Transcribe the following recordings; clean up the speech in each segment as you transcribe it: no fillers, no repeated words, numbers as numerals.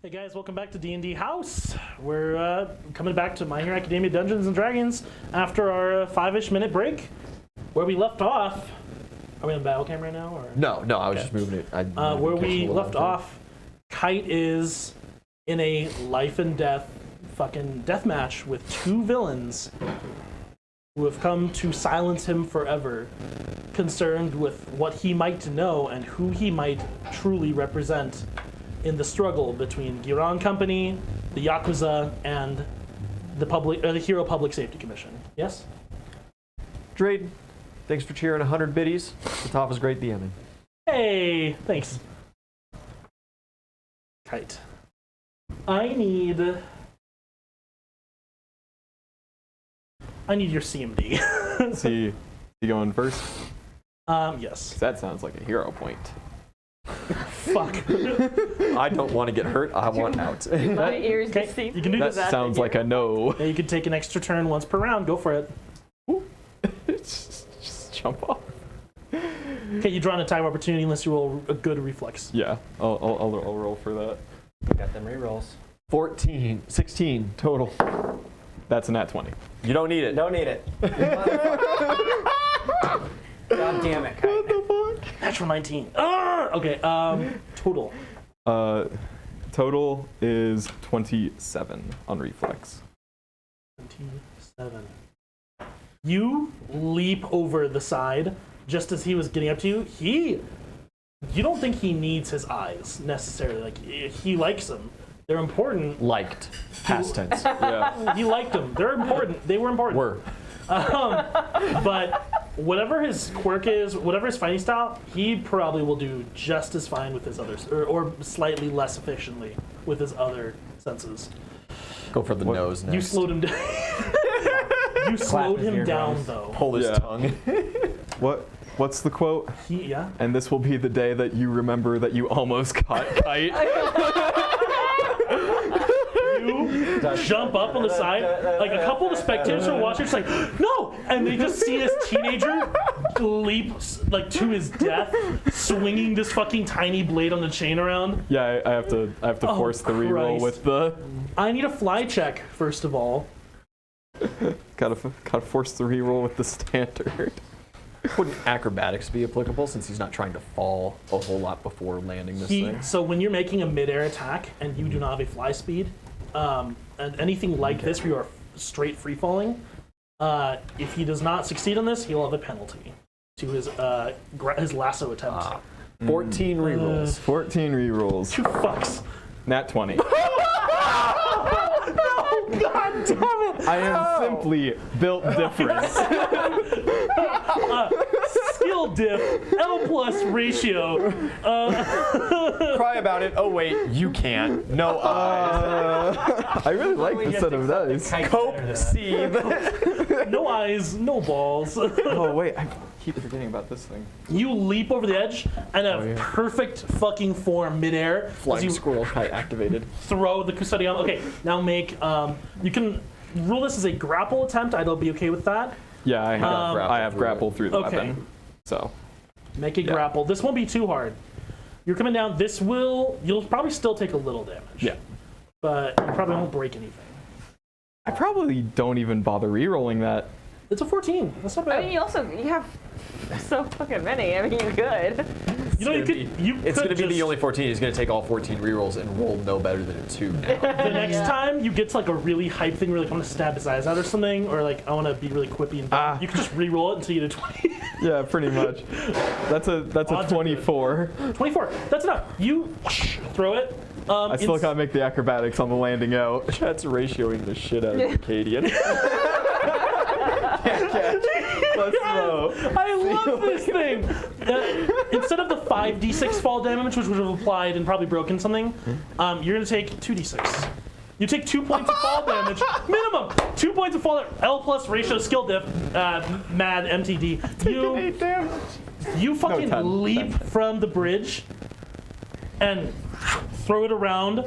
Hey guys, welcome back to D&D House. We're coming back to My Hero Academia Dungeons & Dragons after our 5-ish minute break. Where we left off... Are we on battle cam right now? Or? No, I was just moving it. Where we left off, Kite is in a life and death fucking death match with two villains who have come to silence him forever, concerned with what he might know and who he might truly represent in the struggle between Giran Company, the Yakuza, and the Hero Public Safety Commission. Yes? Drayden, thanks for cheering 100 biddies. The top is great DMing. Hey, thanks. Kite. I need your CMD. Is he going first? Yes. That sounds like a hero point. Fuck. I don't want to get hurt. I want out. My ears Okay, deceive. you can do That this. sounds like a no. Yeah, you can take an extra turn once per round. Go for it. Just jump off. Okay, you draw an attack of opportunity unless you roll a good reflex. Yeah, I'll roll for that. Got them rerolls. 16 total. That's a nat 20. You don't need it. Don't need it. God damn it, Kite. What the fuck? Natural 19. Okay, total. Total is 27 on reflex. 27. You leap over the side just as he was getting up to you. You don't think he needs his eyes necessarily. Like, he likes them. They're important. Liked. Past tense. Yeah. He liked them. They're important. They were important. Were. But whatever his quirk is, whatever his fighting style, he probably will do just as fine with his others, or slightly less efficiently with his other senses. Go for the nose next. You slowed him down. You slowed him down, though. Pull his Yeah. tongue. What's the quote? Yeah. And this will be the day that you remember that you almost caught Kite. You jump up on the side. Like, a couple of the spectators are watching, it's like, no! And they just see this teenager leap, like, to his death, swinging this fucking tiny blade on the chain around. Yeah, I have to Oh, force the reroll Christ. with the. I need a fly check, first of all. Gotta force the reroll with the standard. Wouldn't acrobatics be applicable since he's not trying to fall a whole lot before landing this thing? So when you're making a mid-air attack and you do not have a fly speed, and anything like this where you are straight free-falling, if he does not succeed on this, he'll have a penalty to his lasso attempt. 14 rerolls. 14 rerolls. 2 fucks. Nat 20. No, God damn it! I am simply built different. Skill diff, L plus ratio. Cry about it. Oh wait, you can't. No eyes. I really like the set of dice. Cope, seethe. No eyes, no balls. Oh wait, I keep forgetting about this thing. You leap over the edge and have perfect fucking form midair as Flying you squirrel kite activated. throw the custodian. Okay, now make, you can rule this as a grapple attempt. I'd be okay with that. Yeah, I have grapple grapple through the Okay. weapon. So, Make a grapple. This won't be too hard. You're coming down. You'll probably still take a little damage. yeah. But you probably won't break anything. I probably don't even bother re-rolling that. It's a 14. That's not I bad. mean, you have so fucking many. I mean, you could. You know, you could It's going to be just- the only 14. He's going to take all 14 rerolls and roll no better than a 2 now. The next time you get to like a really hype thing where like I want to stab his eyes out or something, or like I want to be really quippy and dumb, you can just re-roll it until you get a 20. Yeah, pretty much. That's a Odds are 24. 24. That's enough. You throw it. I still gotta make the acrobatics on the landing out. That's ratioing the shit out of Acadian. Let's go. I love this thing. Instead of the 5d6 fall damage, which would have applied and probably broken something, you're gonna take 2d6. You take 2 points of fall damage, minimum. 2 points of fall damage. L plus ratio skill diff, mad MTD. You fucking 10, leap 10. from the bridge and throw it around.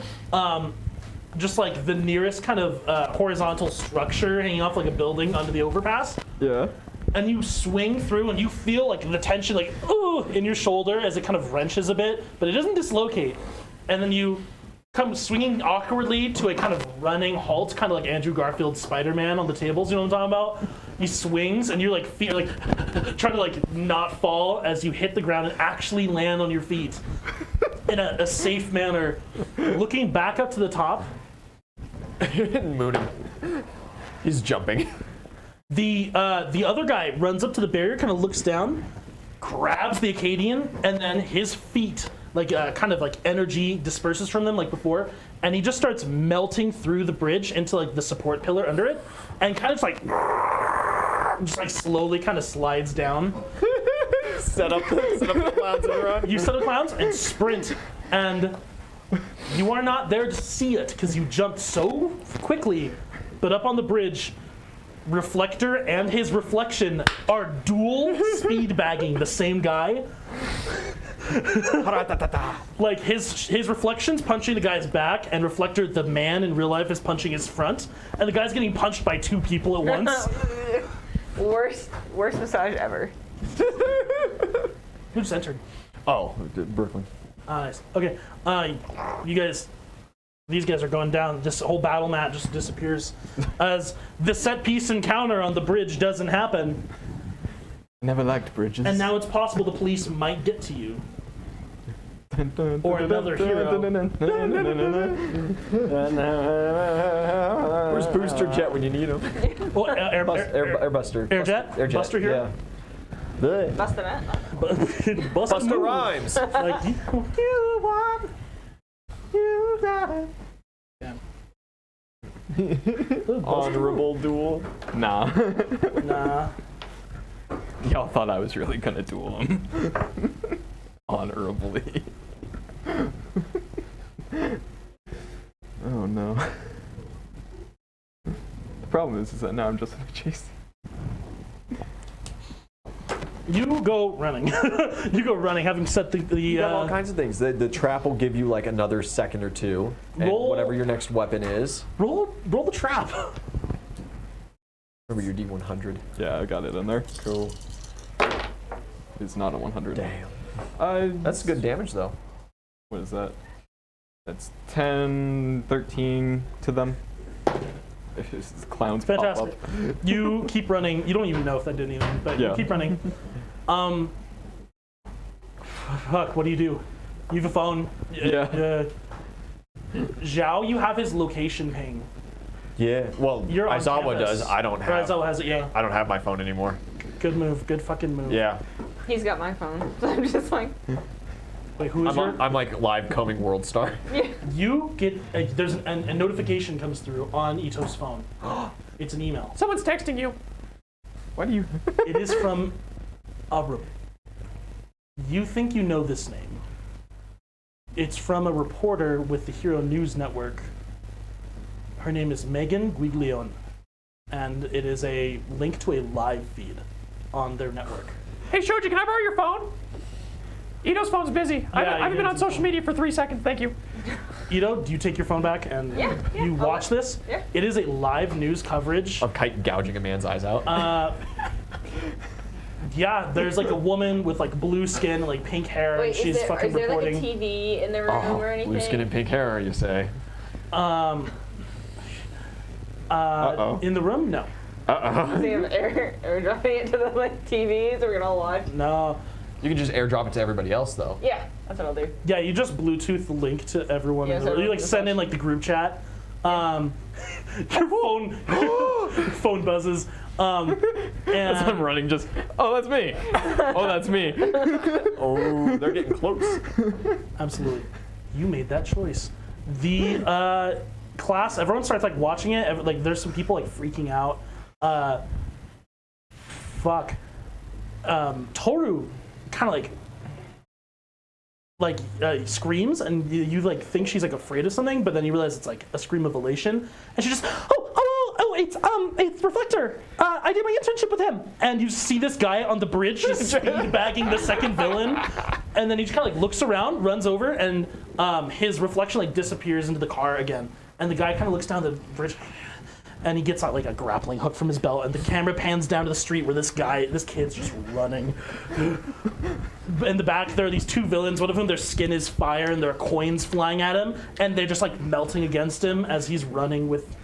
Just like the nearest kind of horizontal structure hanging off like a building onto the overpass. Yeah. And you swing through and you feel like the tension like ooh in your shoulder as it kind of wrenches a bit, but it doesn't dislocate. And then you comes swinging awkwardly to a kind of running halt, kind of like Andrew Garfield's Spider-Man on the tables. You know what I'm talking about? He swings, and you're like trying to like not fall as you hit the ground and actually land on your feet in a safe manner. Looking back up to the top, Mooning. He's jumping. the other guy runs up to the barrier, kind of looks down, grabs the Acadian, and then his feet, like kind of like energy disperses from them like before, and he just starts melting through the bridge into like the support pillar under it, and kind of just like slowly kind of slides down. Set up the clouds and run. You set the clowns and sprint, and you are not there to see it because you jumped so quickly. But up on the bridge, Reflector and his reflection are dual speed bagging the same guy. Like his reflection's punching the guy's back, and Reflector, the man in real life, is punching his front, and the guy's getting punched by two people at once. Worst massage ever. Who just entered? Oh, Brooklyn. Nice. Okay. These guys are going down. This whole battle mat just disappears as the set piece encounter on the bridge doesn't happen. Never liked bridges. And now it's possible the police might get to you. Or another hero. Where's Booster Jet when you need him? Well, Airbuster. Airjet? Buster Hero? Yeah. Bust the net. Buster Rhymes. Like, you want, you got it. Yeah. Honorable duel. Nah. Nah. Y'all thought I was really gonna duel him. Honorably. Oh no. The problem is that now I'm just gonna chase. You go running. You go running, having set the You have all kinds of things. The trap will give you like another second or two, and Roll- whatever your next weapon is. roll the trap. Remember your D100. Yeah, I got it in there. Cool. It's not a 100. Damn. That's good damage though. What is that? That's 10, 13 to them. If it's clowns Fantastic. pop up. You keep running. You don't even know if that did anything, but Yeah. you keep running. Fuck, what do? You have a phone. Yeah. Zhao, you have his location ping. Yeah. Well, You're on Aizawa campus. does. I don't have. Aizawa has it, yeah. I don't have my phone anymore. Good move. Good fucking move. Yeah. He's got my phone, so I'm just like, Wait, who is your... I'm like live combing World Star. yeah. You get... there's a notification comes through on Ito's phone. It's an email. Someone's texting you. Why do you? It is from Abram. You think you know this name. It's from a reporter with the Hero News Network. Her name is Megan Guiglione, and it is a link to a live feed on their network. Hey, Shoji, can I borrow your phone? Ito's phone's busy. I Yeah, haven't been on Ito's social phone. media for 3 seconds. Thank you. Ito, do you take your phone back and Yeah, you I'll watch this? Yeah. It is a live news coverage. Of kite gouging a man's eyes out. Yeah, there's like a woman with like blue skin and like pink hair, Wait, and she's is there fucking like a reporting. TV in the room or anything? Blue skin and pink hair, you say? In the room? No. Does he have airdropping it to the like TVs we're gonna watch? No. You can just airdrop it to everybody else, though. Yeah, that's what I'll do. Yeah, you just Bluetooth the link to everyone. Yeah, in so the room. You like everyone send can in like the group chat. Your phone buzzes. I'm And running just. Oh, that's me. Oh, that's me. Oh, they're getting close. absolutely, you made that choice. The class, everyone starts like watching it. Like there's some people like freaking out. Toru kind of like screams, and you like think she's like afraid of something, but then you realize it's like a scream of elation, and she just it's Reflector. I did my internship with him, and you see this guy on the bridge just speed bagging the second villain, and then he just kind of like looks around, runs over, and his reflection like disappears into the car again, and the guy kind of looks down the bridge. And he gets out like a grappling hook from his belt, and the camera pans down to the street where this kid's just running. in the back, there are these two villains. One of whom their skin is fire and there are coins flying at him, and they're just like melting against him as he's running with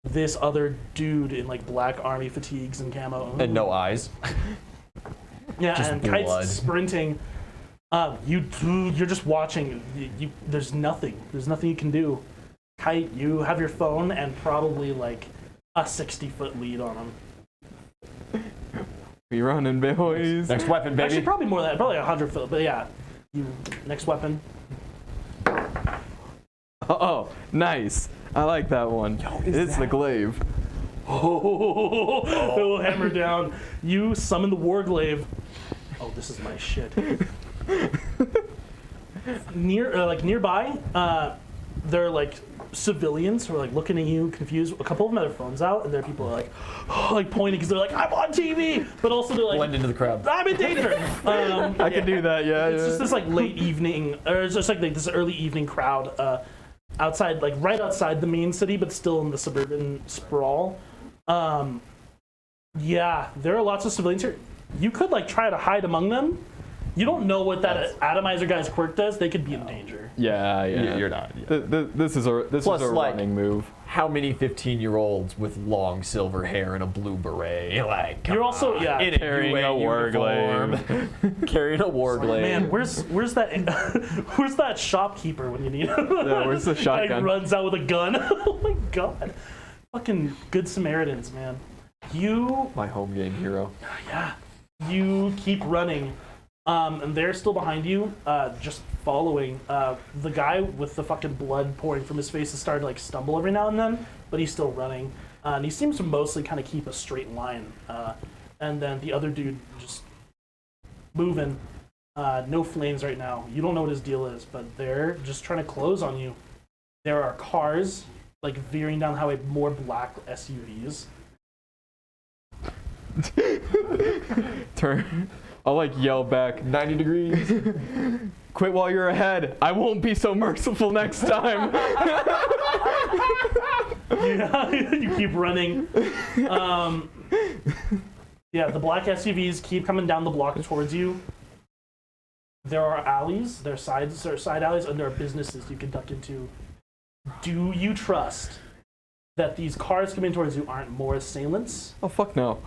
this other dude in like black army fatigues and camo. And no eyes. Yeah, just and blood. Kite's sprinting. You're just watching. There's nothing. There's nothing you can do. Kite, you have your phone and probably like a 60-foot lead on him. We running, boys. Next weapon, baby. Actually, probably more than that. Probably 100 foot. But yeah, next weapon. Oh, nice. I like that one. It's the glaive. Oh, hammer down. You summon the warglaive. Oh, this is my shit. Nearby, there are like civilians who are like looking at you, confused. A couple of them have their phones out, and there are people who are like pointing because they're like, "I'm on TV," but also they're like, Blend into the crowd. "I'm in danger." I can do that, yeah. It's just this like late evening, or it's just like this early evening crowd outside, like right outside the main city, but still in the suburban sprawl. Yeah, there are lots of civilians here. You could like try to hide among them. You don't know what that atomizer guy's quirk does. They could be in danger. Yeah. You're not. Yeah. This is a Plus, like, running move. How many 15-year-olds with long silver hair and a blue beret? Like, come You're also on, yeah. in Carrying UA a war uniform. Carrying a war glaive. Man, where's that shopkeeper when you need him? Yeah, where's the Guy shotgun? runs out with a gun. Oh my god. Fucking good Samaritans, man. My home game hero. Yeah. You keep running. And they're still behind you, just following. The guy with the fucking blood pouring from his face is starting to like stumble every now and then, but he's still running. And he seems to mostly kind of keep a straight line. And then the other dude just moving. No flames right now. You don't know what his deal is, but they're just trying to close on you. There are cars like veering down the highway, more black SUVs. Turn. I'll like yell back, 90 degrees. quit while you're ahead. I won't be so merciful next time. Yeah, you keep running. Yeah, the black SUVs keep coming down the block towards you. There are alleys, there are side alleys, and there are businesses you can duck into. Do you trust that these cars coming towards you aren't more assailants? Oh, fuck no.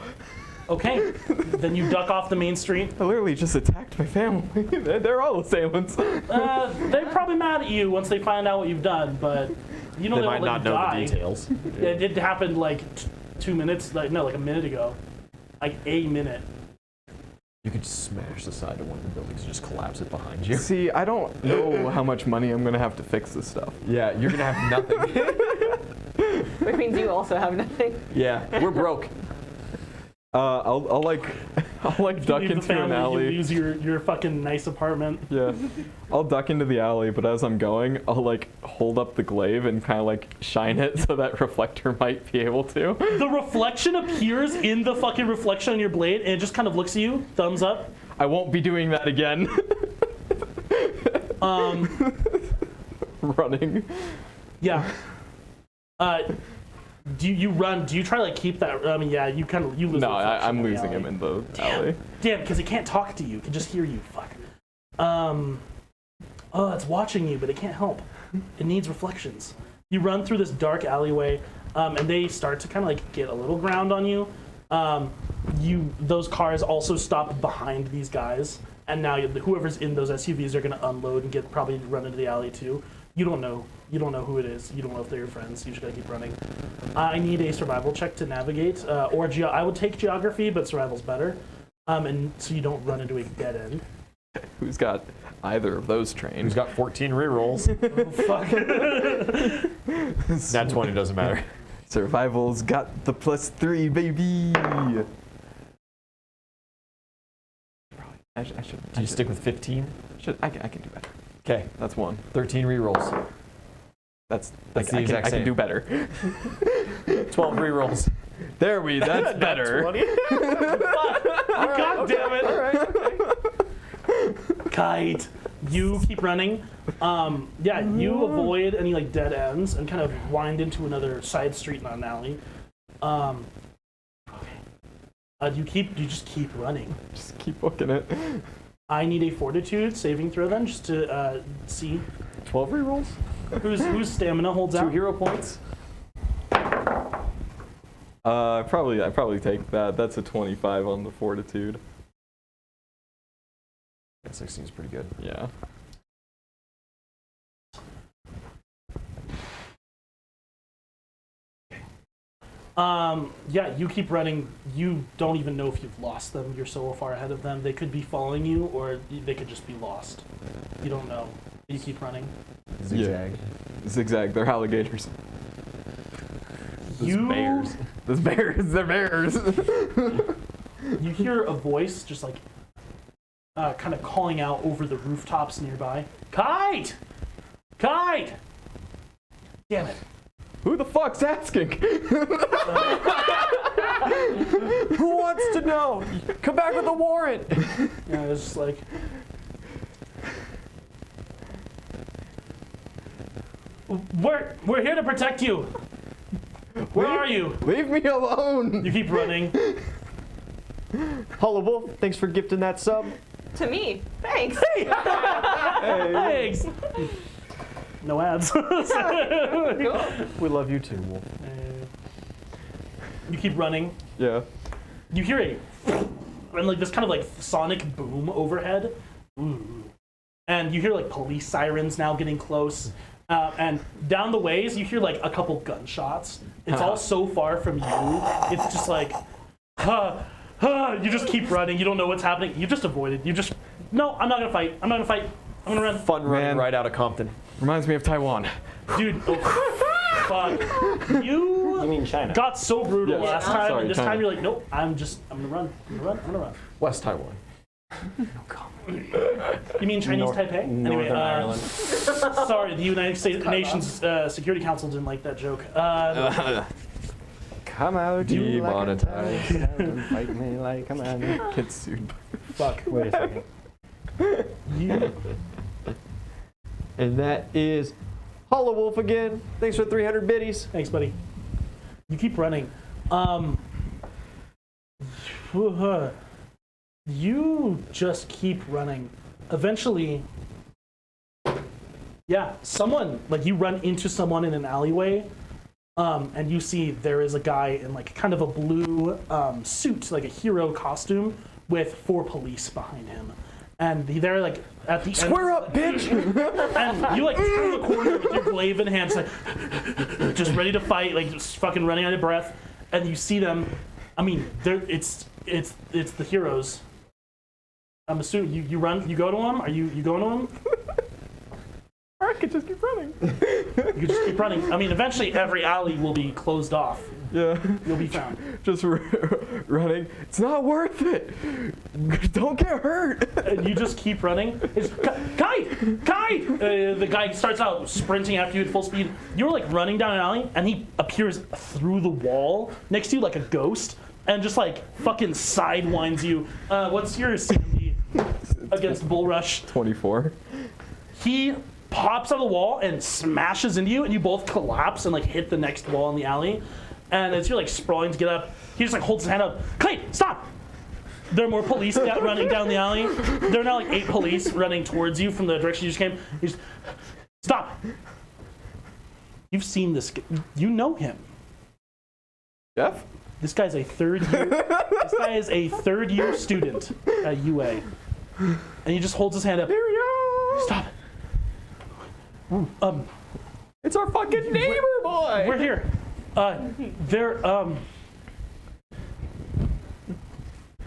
Okay, then you duck off the main street. I literally just attacked my family. They're all assailants. They're probably mad at you once they find out what you've done, but you know They they might won't let not you know die. the details. It did happen like 2 minutes, like a minute ago. Like a minute. You could just smash the side of one of the buildings and just collapse it behind you. See, I don't know how much money I'm gonna have to fix this stuff. Yeah, you're gonna have nothing. Which means you also have nothing. Yeah, we're broke. I'll like duck Leave the into an family, alley. you lose your fucking nice apartment. Yeah, I'll duck into the alley, but as I'm going, I'll like hold up the glaive and kind of like shine it so that reflector might be able to. The reflection appears in the fucking reflection on your blade, and it just kind of looks at you, thumbs up. I won't be doing that again. Running. Yeah. Do you run? Do you try to like keep that? I mean, yeah, you kind of lose. No, the reflection I'm in the losing alley. him in the alley. Damn, because it can't talk to you. It can just hear you. Fuck. Oh, it's watching you, but it can't help. It needs reflections. You run through this dark alleyway, and they start to kind of like get a little ground on you. Those cars also stop behind these guys, and now whoever's in those SUVs are going to unload and probably run into the alley too. You don't know who it is. You don't know if they're your friends. You just gotta keep running. I need a survival check to navigate, or I would take geography, but survival's better. And so you don't run into a dead end. Who's got either of those trained? Who's got 14 rerolls? Oh, fuck. Nat 20 doesn't matter. Survival's got the +3, baby. I should. Do you stick with 15? I can do better. Okay, That's one. 13 rerolls. That's the I exact can same. do better. 12 rerolls. That's better. God damn it! Kite, you keep running. You avoid any like dead ends and kind of wind into another side street, not an alley. Okay. You just keep running. Just keep booking it. I need a fortitude saving throw then, just to see 12 rerolls? whose stamina holds 2 out. hero points? I probably take that. That's a 25 on the fortitude. Yeah, 16 is pretty good. Yeah. Yeah, you keep running. You don't even know if you've lost them. You're so far ahead of them. They could be following you, or they could just be lost. You don't know. You keep running. Zigzag. Yeah. Zigzag. They're alligators. You Bears. Those bears. They're bears. you hear a voice just like kind of calling out over the rooftops nearby. Kite! Kite! Damn it. Who the fuck's asking? Who wants to know? Come back with a warrant! Yeah, it's just like. We're here to protect you. Where are you? Leave me alone. You keep running. Hollow Wolf, thanks for gifting that sub. To me. Thanks. Thanks. No ads. Cool. We love you too, Wolf. You keep running. Yeah. You hear and like this kind of like sonic boom overhead. Ooh. And you hear like police sirens now getting close. And down the ways, you hear like a couple gunshots. It's all so far from you. It's just like, you just keep running. You don't know what's happening. You just avoided. No, I'm not gonna fight. I'm not gonna fight. I'm gonna run. Fun running Man. right out of Compton. Reminds me of Taiwan. Dude, oh, fuck. You mean China? got so brutal Yes. last time, Sorry, and this China. time you're like, nope, I'm gonna run. I'm gonna run. West Taiwan. You mean Chinese Taipei? Anyway, Northern Ireland. sorry, the United States Nations Security Council didn't like that joke. Come out, you Demonetized. like fight me like a man. Get sued. Fuck. Wait a second. You, And that is Hollow Wolf again. Thanks for 300 biddies. thanks, buddy. You keep running. You just keep running. Eventually, yeah, someone, like you run into someone in an alleyway, and you see there is a guy in like kind of a blue suit, like a hero costume, with 4 police behind him. And they're like at the Square end, up, bitch! and you like turn the corner with your glaive in hand, like just ready to fight, like just fucking running out of breath. And you see them. I mean, it's the heroes. I'm assuming you run. You go to them. Are you going to them? Or I could just keep running. You just keep running. I mean, eventually every alley will be closed off. Yeah. You'll be found. Just running. It's not worth it. Don't get hurt. And you just keep running. It's Kite! The guy starts out sprinting after you at full speed. You're like running down an alley, and he appears through the wall next to you like a ghost, and just like fucking sidewinds you. What's your CMD against Bull Rush? 24. He pops out of the wall and smashes into you, and you both collapse and like hit the next wall in the alley. And as you're like sprawling to get up, he just like holds his hand up. Clay, stop! There are more police running down the alley. There are now like 8 police running towards you from the direction you just came. He's stop! You've seen this. You know him. Jeff? This guy's a third year. This guy is a third-year student at UA, and he just holds his hand up. Stop. It's our fucking neighbor boy! We're here.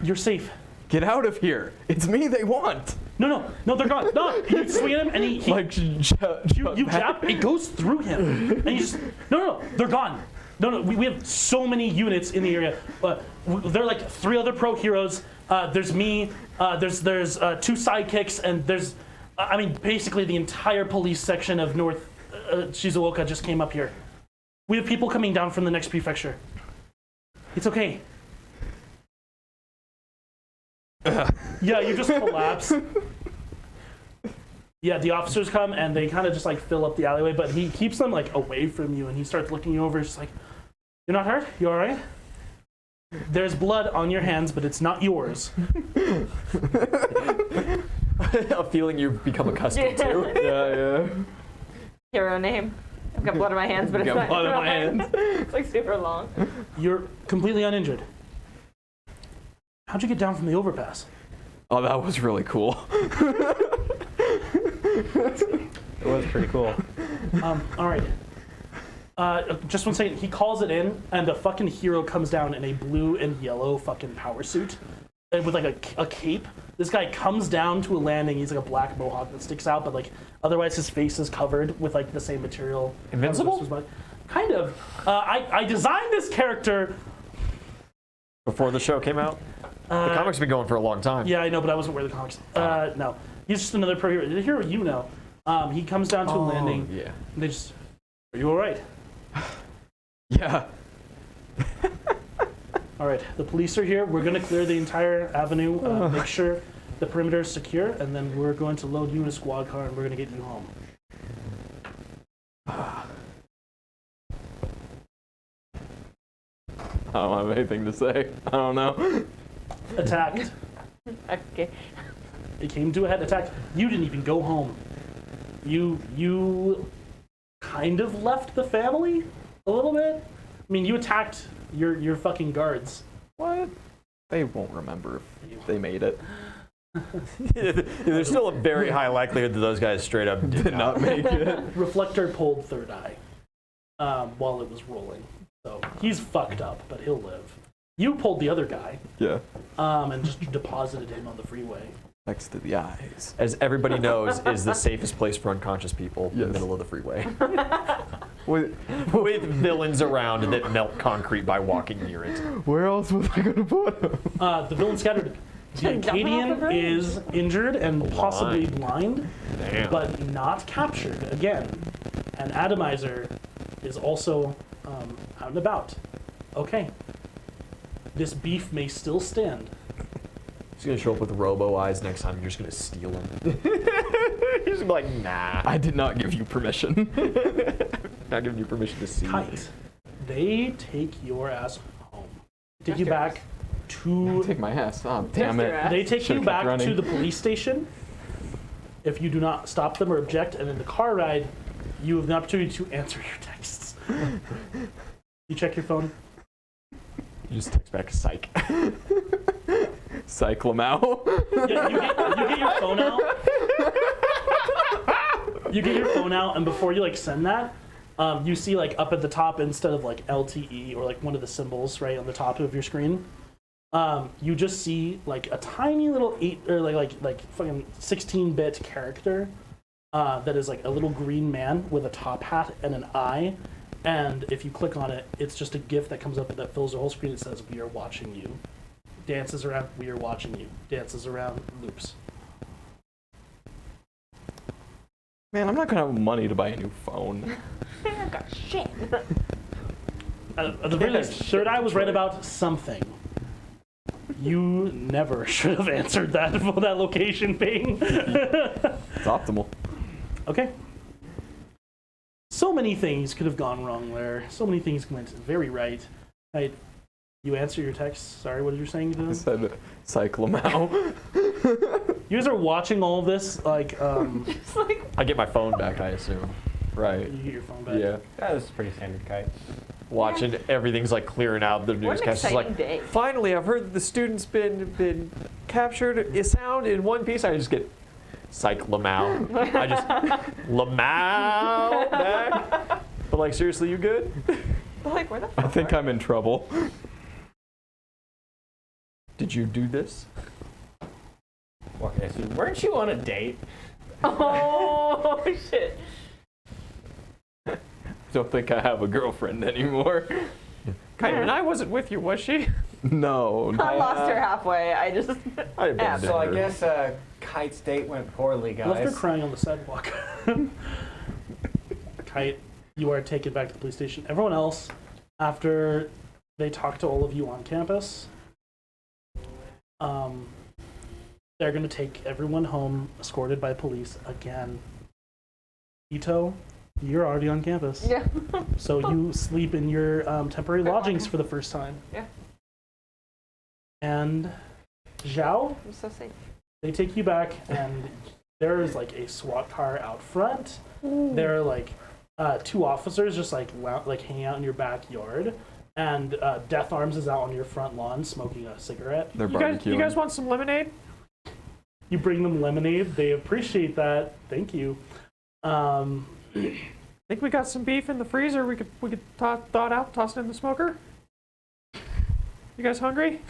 You're safe. Get out of here. It's me they want. No, they're gone. No, you swing at him, and he Like, you jab. It goes through him, and you just no, they're gone. No, we have so many units in the area. There are like 3 other pro heroes. There's me. There's 2 sidekicks, and there's, I mean, basically the entire police section of North Shizuoka just came up here. We have people coming down from the next prefecture. It's okay. Yeah, you just collapse. Yeah, the officers come and they kind of just like fill up the alleyway, but he keeps them like away from you, and he starts looking you over. He's just like, "You're not hurt? You all right? There's blood on your hands, but it's not yours." A feeling you've become accustomed to. Yeah. Hero name. I've got blood on my hands, but it's Got not. blood on my hands. It's like super long. You're completely uninjured. How'd you get down from the overpass? Oh, that was really cool. It was pretty cool. All right. Just one second. He calls it in, and a fucking hero comes down in a blue and yellow fucking power suit, and with like a cape. This guy comes down to a landing. He's like a black mohawk that sticks out, but like otherwise his face is covered with like the same material. Invincible? Kind of. I designed this character. Before the show came out? The comics have been going for a long time. Yeah, I know, but I wasn't aware of the comics. No, he's just another pro hero. The hero you know. He comes down to a landing. Yeah. And they just, are you all right? Yeah. All right, the police are here. We're going to clear the entire avenue, make sure the perimeter is secure, and then we're going to load you in a squad car and we're going to get you home. I don't have anything to say. I don't know. Attacked. Okay. It came to a head attack. You didn't even go home. You kind of left the family a little bit. I mean, you attacked your fucking guards. What? They won't remember if they made it. There's still a very high likelihood that those guys straight up did not make it. Reflector pulled third eye while it was rolling. So he's fucked up, but he'll live. You pulled the other guy Yeah. and just deposited him on the freeway. Next to the eyes. As everybody knows, is the safest place for unconscious people, the Yes. middle of the freeway. Wait, With villains around that melt concrete by walking near it. where else was I gonna put him? The villain scattered. The Jumping off the Acadian bridge? is injured and possibly blind, Damn. but not captured again. And Atomizer is also out and about. Okay. This beef may still stand. He's gonna show up with robo eyes next time. You're just gonna steal him. He's gonna be like, nah. I did not give you permission. Not giving you permission to see. Kite. They take your ass home. Take you your back to. Take my ass. Oh, damn Just your it. ass. They take you Should've kept back to running. the police station. If you do not stop them or object, and in the car ride, you have the opportunity to answer your texts. You check your phone. You just text back, psych. Cyclamau. Yeah, you get your phone out. You get your phone out, and before you like send that, you see like up at the top instead of like LTE or like one of the symbols right on the top of your screen. You just see like a tiny little 8 or like fucking 16-bit character that is like a little green man with a top hat and an eye. And if you click on it, it's just a GIF that comes up that fills the whole screen. It says, "We are watching you." Dances around, "We are watching you." Dances around, loops. Man, I'm not gonna have money to buy a new phone. I got shit. At the very least, Third Eye was right about something. You never should have answered that location ping. It's optimal. Okay. So many things could have gone wrong there. So many things went very right. Right. You answer your text. Sorry, what are you saying to I them? said Cyclamau. You guys are watching all of this, like, It's like, I get my phone back, I assume. Right. you get your phone back. Yeah. That was pretty standard kite. Watching everything's like clearing out. The What an newscast is like, exciting day. finally, I've heard the student's been captured. Is sound in one piece. I just get psych Lamau. I just Lamau back. But like, seriously, you good? like, where the fuck I think I'm in trouble. Did you do this? Okay, so weren't you on a date? Oh, shit. I don't think I have a girlfriend anymore. And I wasn't with you, was she? No. I lost her halfway. I just. I abandoned So I her. guess Kite's date went poorly, I left her guys. crying on the sidewalk. Kite, you are taken back to the police station. Everyone else, after they talk to all of you on campus, they're going to take everyone home, escorted by police again. Ito, you're already on campus. Yeah. So you sleep in your temporary lodgings for the first time. Yeah. And Zhao, I'm so safe. They take you back, and there's like a SWAT car out front. There are like 2 officers just like hanging out in your backyard, and Death Arms is out on your front lawn smoking a cigarette. They're You barbecuing. guys want some lemonade? You bring them lemonade. They appreciate that. Thank you. Think we got some beef in the freezer? We could thaw it out, toss it in the smoker. You guys hungry?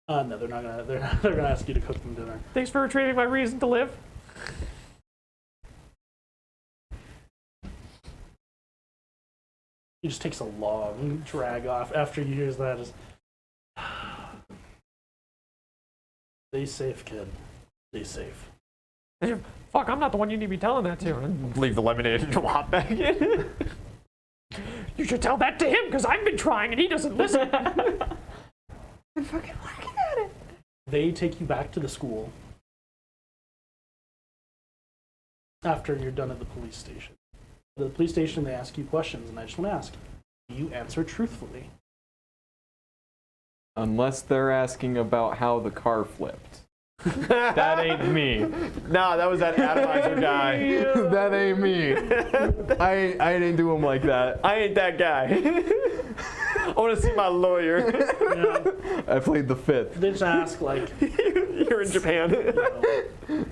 No, they're not gonna. They're gonna ask you to cook them dinner. Thanks for retrieving my reason to live. He just takes a long drag off after you hear that. Just, stay safe, kid. Stay safe. Fuck, I'm not the one you need to be telling that to. And Leave the lemonade and hop back in. you should tell that to him, because I've been trying and he doesn't listen. I'm fucking working at it. They take you back to the school after you're done at the police station. At the police station, they ask you questions, and I just want to ask, do you answer truthfully? Unless they're asking about how the car flipped. That ain't me. Nah, that was that atomizer guy. That ain't me. I didn't do him like that. I ain't that guy. I want to see my lawyer. Yeah, I played the 5th. they just ask, like, You're in Japan.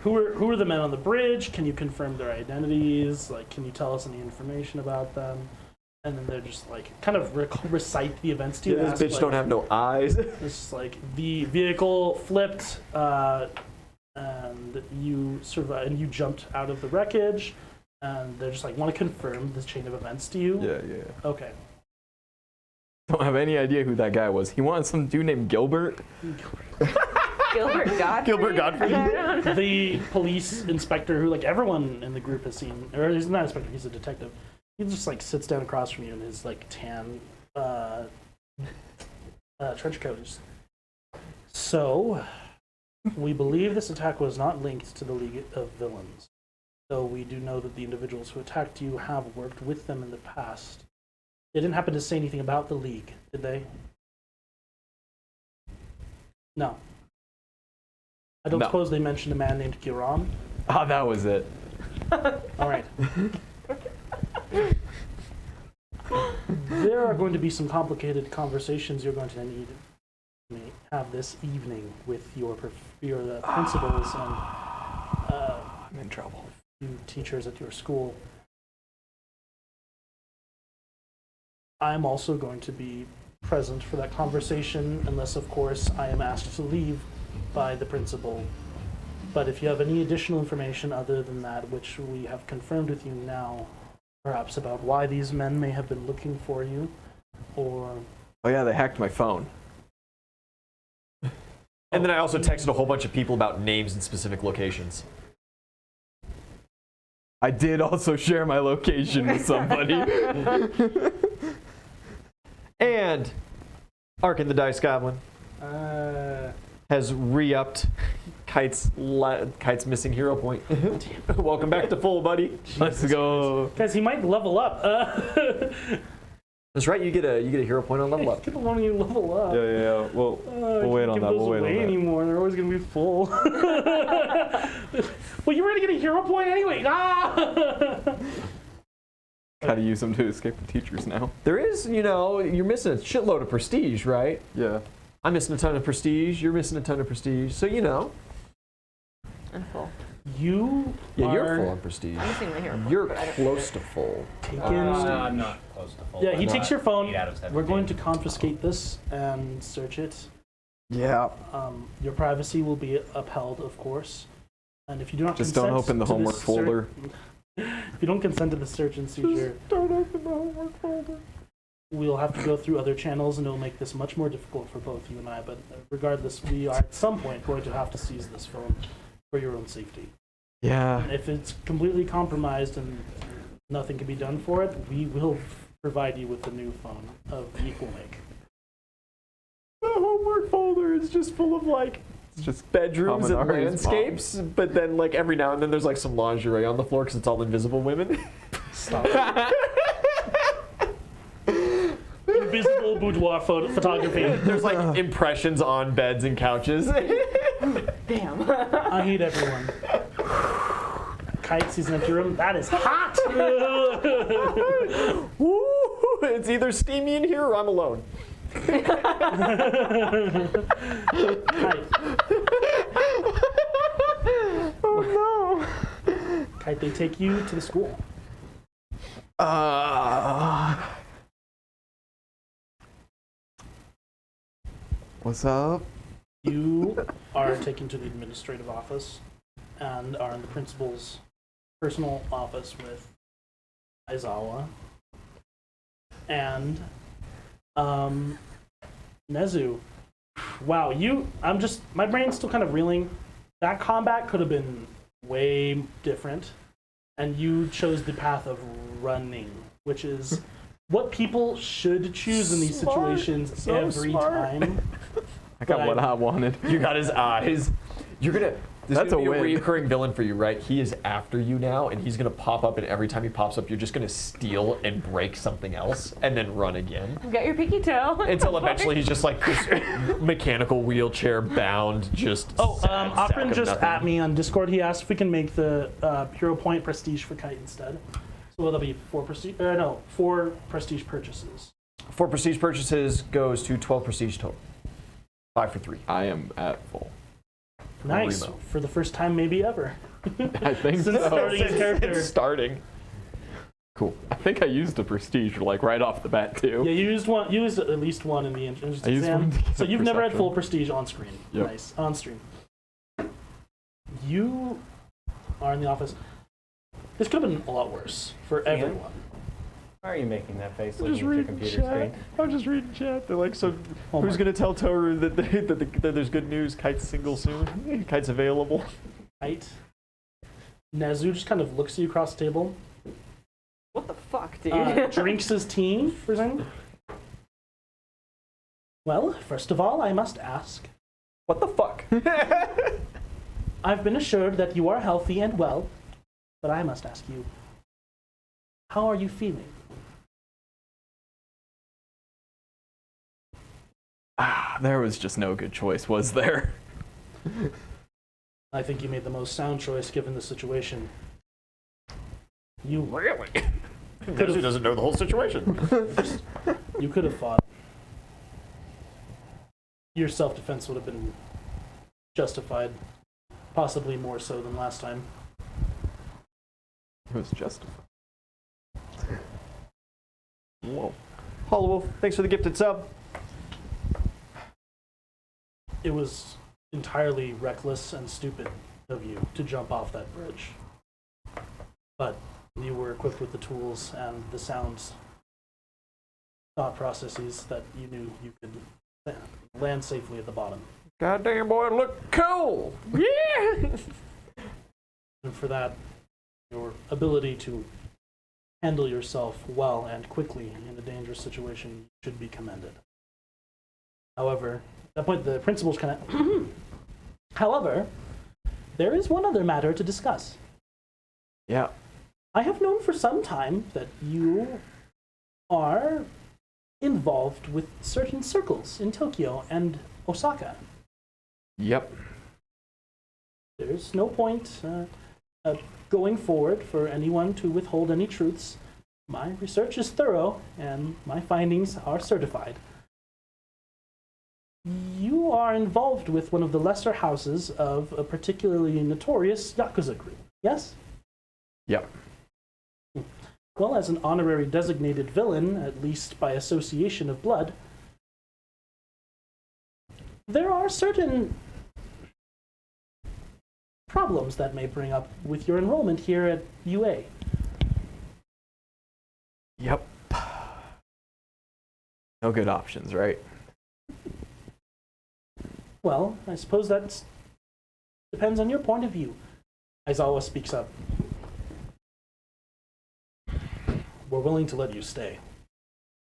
who are the men on the bridge? Can you confirm their identities? Like, can you tell us any information about them? And then they're just like kind of recite the events to you. This bitch don't have no eyes. It's just like the vehicle flipped, and you survived, and you jumped out of the wreckage. And they're just like want to confirm this chain of events to you. Yeah. Okay. Don't have any idea who that guy was. He wanted some dude named Gilbert. Gilbert Godfrey. Gilbert Godfrey. The police inspector, who like everyone in the group has seen, or he's not an inspector, he's a detective. He just like sits down across from you in his like tan trench coat. So, we believe this attack was not linked to the League of Villains. Though we do know that the individuals who attacked you have worked with them in the past. They didn't happen to say anything about the League, did they? No. I don't No. suppose they mentioned a man named Kiran? Ah, that was it. All right. There are going to be some complicated conversations you're going to need to have this evening with your principals and I'm in trouble. you teachers at your school. I'm also going to be present for that conversation, unless, of course, I am asked to leave by the principal. But if you have any additional information other than that, which we have confirmed with you now, perhaps about why these men may have been looking for you, or... Oh yeah, they hacked my phone. And then I also texted a whole bunch of people about names and specific locations. I did also share my location with somebody. And Arkin the Dice Goblin has re-upped Kite's missing hero point. Welcome back to full, buddy. Let's go. Guys, he might level up. That's right. You get a hero point on level up. People want you to level up. Yeah. We'll wait on that. We'll wait on that. Anymore. They're always going to be full. Well, you were going to get a hero point anyway. Gotta use them to escape the teachers now. There is, you're missing a shitload of prestige, right? Yeah. I'm missing a ton of prestige. You're missing a ton of prestige. So I'm full. You yeah, you're are full on prestige. I'm missing my hero point, You're but I don't close to full. taken. I'm not close to full. Yeah, he I'm takes not your phone. 8 out of 17. We're going to confiscate this and search it. Yeah. Your privacy will be upheld, of course. And if you do not Just consent don't open the to homework this folder. if you don't consent to the search and seizure, Don't open the homework folder. we'll have to go through other channels, and it'll make this much more difficult for both you and I. But regardless, we are at some point going to have to seize this phone for your own safety. Yeah. And if it's completely compromised and nothing can be done for it, we will provide you with a new phone of equal make. The homework folder is just full of It's just bedrooms Common and Ari's landscapes, but then every now and then there's some lingerie on the floor because it's all invisible women. Stop. invisible boudoir photography. There's like impressions on beds and couches. Damn. I hate everyone. Kite sees an empty room. That is hot. Woo! It's either steamy in here or I'm alone. Kite. Oh Kite, they take you to the school. no. What's up? You are taken to the administrative office and are in the principal's personal office with Aizawa and Nezu. Wow, my brain's still kind of reeling. That combat could have been way different, and you chose the path of running, which is what people should choose in these situations every time. I got what I wanted. You got his eyes. This That's is gonna a be a win. recurring villain for you, right? He is after you now, and he's gonna pop up, and every time he pops up, you're just gonna steal and break something else, and then run again. Got your pinky toe. Until eventually he's just like this mechanical wheelchair bound, just. Oprin just at me on Discord. He asked if we can make the Hero Point prestige for Kite instead. So that'll be 4 prestige purchases. 4 prestige purchases goes to 12 prestige total. 5 for 3. I am at full. Nice. Remo. For the first time, maybe ever. I think Since so. starting his character. It's starting. Cool. I think I used a prestige like right off the bat too. Yeah, you used at least one in the entrance I used exam. one to get So you've never had perception. full prestige on screen. Yep. Nice. On stream. You are in the office. This could have been a lot worse for everyone. Why are you making that face I'm looking just at your reading computer screen? chat. I'm just reading chat. They're like, so Oh who's my- gonna tell Toru that there's good news? Kite's single soon. Kite's available. Right? Nezu just kind of looks at you across the table. What the fuck, dude? Drinks his tea for a second. Well, first of all, I must ask. What the fuck? I've been assured that you are healthy and well, but I must ask you, how are you feeling? There was just no good choice, was there? I think you made the most sound choice given the situation. You Really? Nezu doesn't know the whole situation. You could have fought. Your self-defense would have been justified, possibly more so than last time. It was justified. Whoa. Hollow Wolf, thanks for the gifted sub. It was entirely reckless and stupid of you to jump off that bridge. But you were equipped with the tools and the sounds, thought processes that you knew you could land safely at the bottom. Goddamn boy, look cool. Yeah. And for that, your ability to handle yourself well and quickly in a dangerous situation should be commended. However, at that point, the principal's kind of. However, there is one other matter to discuss. Yeah. I have known for some time that you are involved with certain circles in Tokyo and Osaka. Yep. There's no point going forward for anyone to withhold any truths. My research is thorough, and my findings are certified. You are involved with one of the lesser houses of a particularly notorious Yakuza group, yes? Yep. Well, as an honorary designated villain, at least by association of blood, there are certain problems that may bring up with your enrollment here at UA. Yep. No good options, right? Well, I suppose that depends on your point of view. Aizawa speaks up. We're willing to let you stay.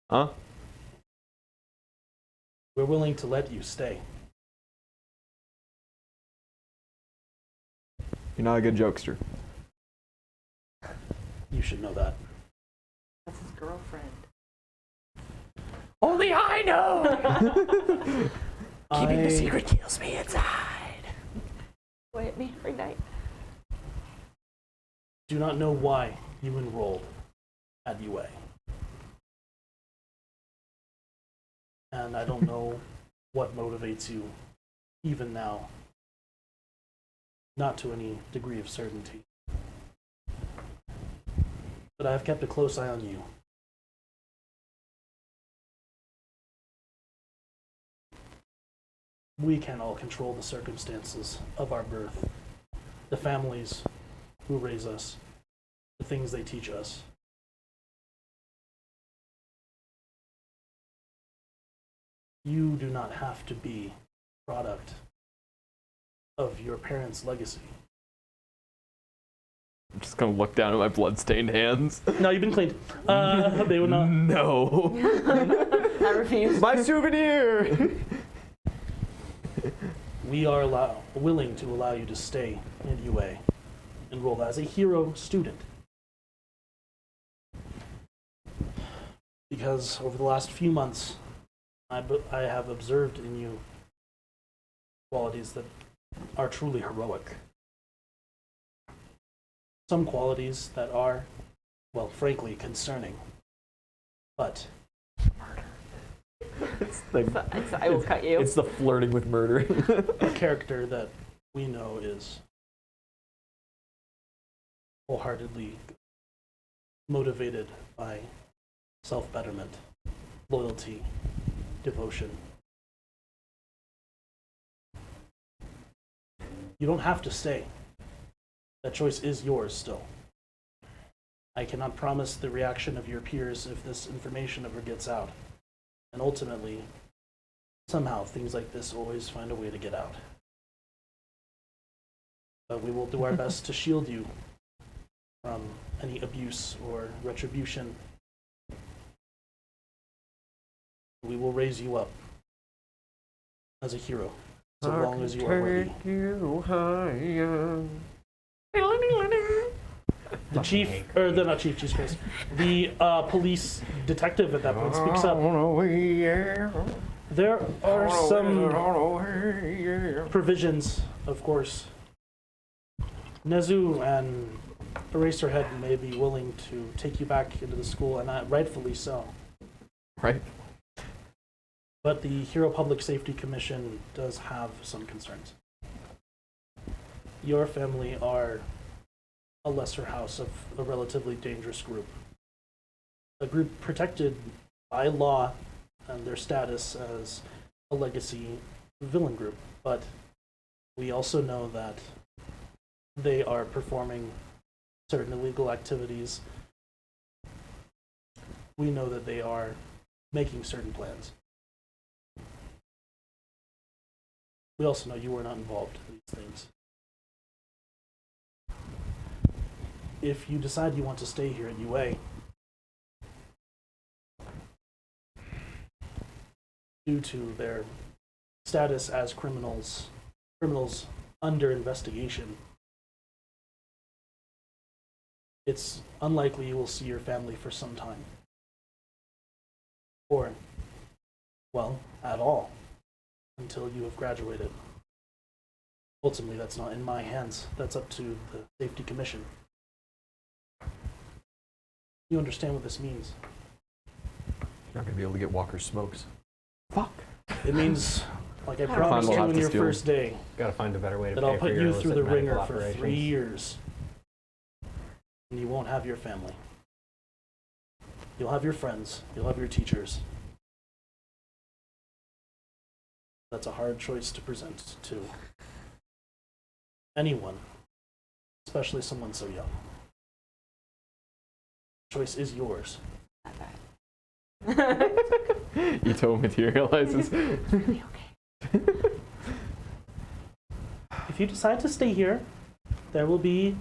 Huh? We're willing to let you stay. You're not a good jokester. You should know that. That's his girlfriend. Oh, Only I know. Keeping the secret. kills me inside. Wait at me every night. Do not know why you enrolled at UA. And I don't know what motivates you, even now. Not to any degree of certainty. But I have kept a close eye on you. We can all control the circumstances of our birth, the families who raise us, the things they teach us. You do not have to be a product of your parents' legacy. I'm just gonna look down at my bloodstained hands. No, you've been cleaned. They would not. No. I refuse. My souvenir! We are willing to allow you to stay in UA, enroll as a hero student. Because over the last few months, I have observed in you qualities that are truly heroic. Some qualities that are, well, frankly, concerning. But I will cut you. It's the flirting with murder. a character that we know is wholeheartedly motivated by self-betterment, loyalty, devotion. You don't have to stay. That choice is yours still. I cannot promise the reaction of your peers if this information ever gets out. And ultimately, somehow things like this always find a way to get out. But we will do our best to shield you from any abuse or retribution. We will raise you up as a hero, so long as you are worthy. You higher. The chief, or the not chief, Jesus Christ, the police detective at that point speaks up. There are some provisions, of course. Nezu and Eraserhead may be willing to take you back into the school, and rightfully so. Right. But the Hero Public Safety Commission does have some concerns. Your family are a lesser house of a relatively dangerous group. A group protected by law and their status as a legacy villain group. But we also know that they are performing certain illegal activities. We know that they are making certain plans. We also know you were not involved in these things. If you decide you want to stay here at UA, due to their status as criminals under investigation, it's unlikely you will see your family for some time. Or, well, at all, until you have graduated. Ultimately, that's not in my hands. That's up to the Safety Commission. You understand what this means? You're not gonna be able to get Walker's smokes. Fuck. It means, like I promised We'll you have in to your steal. first day, Gotta find a better way to that pay I'll for put your you through the illicit medical ringer for operations. 3 years. And you won't have your family. You'll have your friends. You'll have your teachers. That's a hard choice to present to anyone, especially someone so young. Choice is yours. Ito materializes. If you decide to stay here, there will be